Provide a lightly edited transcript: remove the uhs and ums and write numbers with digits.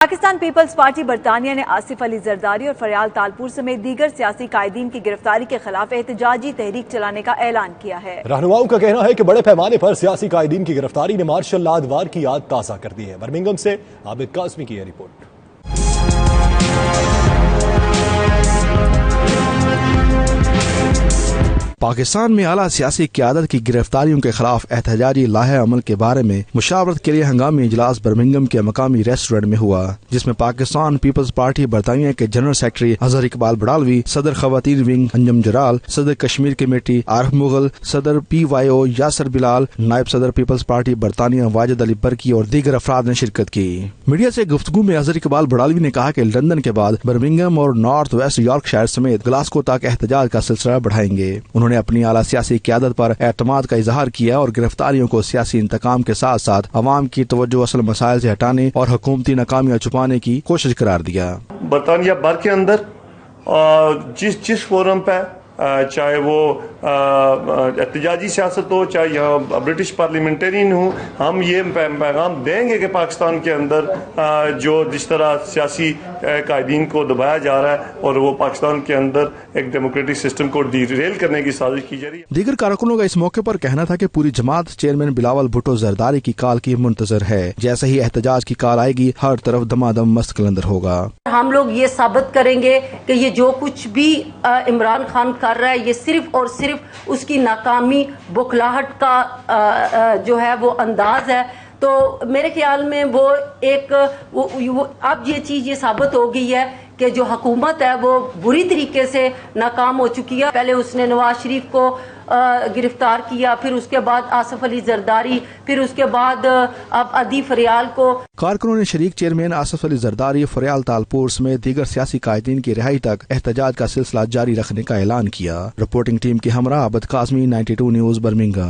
Pakistan Peoples party برطانیہ نے آصف علی زرداری اور فریال تالپور سمیت دیگر سیاسی قائدین کی گرفتاری کے خلاف احتجاجی تحریک چلانے کا اعلان کیا ہے۔ رہنماؤں کا کہنا ہے کہ بڑے پیمانے پر سیاسی قائدین کی گرفتاری نے مارشل لا ادوار کی یاد تازہ کر دی ہے۔ برمنگھم سے عابد قاسمی کی یہ رپورٹ۔ پاکستان میں اعلیٰ سیاسی قیادت کی گرفتاریوں کے خلاف احتجاجی لائحہ عمل کے بارے میں مشاورت کے لیے ہنگامی اجلاس برمنگھم کے مقامی ریسٹورنٹ میں ہوا، جس میں پاکستان پیپلز پارٹی برطانیہ کے جنرل سیکرٹری اظہر اقبال بڑھالوی، صدر خواتین ونگ انجم جلال، صدر کشمیر کمیٹی عارف مغل، صدر PYO یاسر بلال، نائب صدر پیپلز پارٹی برطانیہ واجد علی برکی اور دیگر افراد نے شرکت کی۔ میڈیا سے گفتگو میں اظہر اقبال بڑھالوی نے کہا کہ لندن کے بعد برمنگھم اور نارتھ ویسٹ یارکشائر سمیت گلاسکو تک احتجاج کا سلسلہ بڑھائیں گے۔ انہوں نے اپنی اعلیٰ سیاسی قیادت پر اعتماد کا اظہار کیا اور گرفتاریوں کو سیاسی انتقام کے ساتھ ساتھ عوام کی توجہ اصل مسائل سے ہٹانے اور حکومتی ناکامیاں چھپانے کی کوشش قرار دیا۔ برطانیہ بھر کے اندر جس فورم پہ چاہے وہ احتجاجی سیاست ہو، چاہے یہاں برٹش پارلیمنٹرین ہوں، ہم یہ پیغام دیں گے کہ پاکستان کے اندر جو جس طرح سیاسی قائدین کو دبایا جا رہا ہے اور وہ پاکستان کے اندر ایک ڈیموکریٹک سسٹم کو ڈیریل کرنے کی سازش کی جا رہی ہے۔ دیگر کارکنوں کا اس موقع پر کہنا تھا کہ پوری جماعت چیئرمین بلاول بھٹو زرداری کی کال کی منتظر ہے۔ جیسے ہی احتجاج کی کال آئے گی، ہر طرف دمادم مست قلندر ہوگا۔ ہم لوگ یہ ثابت کریں گے کہ یہ جو کچھ بھی عمران خان کر رہا ہے، یہ صرف اور صرف اس کی ناکامی بخلاہٹ کا جو ہے وہ انداز ہے۔ تو میرے خیال میں وہ اب یہ چیز یہ ثابت ہو گئی ہے کہ جو حکومت ہے وہ بری طریقے سے ناکام ہو چکی ہے۔ پہلے اس نے نواز شریف کو گرفتار کیا، پھر اس کے بعد آصف علی زرداری، پھر اس کے بعد اب عدی فریال کو۔ کارکنوں نے شریک چیئرمین آصف علی زرداری، فریال تالپور سمیت دیگر سیاسی قائدین کی رہائی تک احتجاج کا سلسلہ جاری رکھنے کا اعلان کیا۔ رپورٹنگ ٹیم کے ہمراہ عابد قاسمی، 92 نیوز برمنگھم۔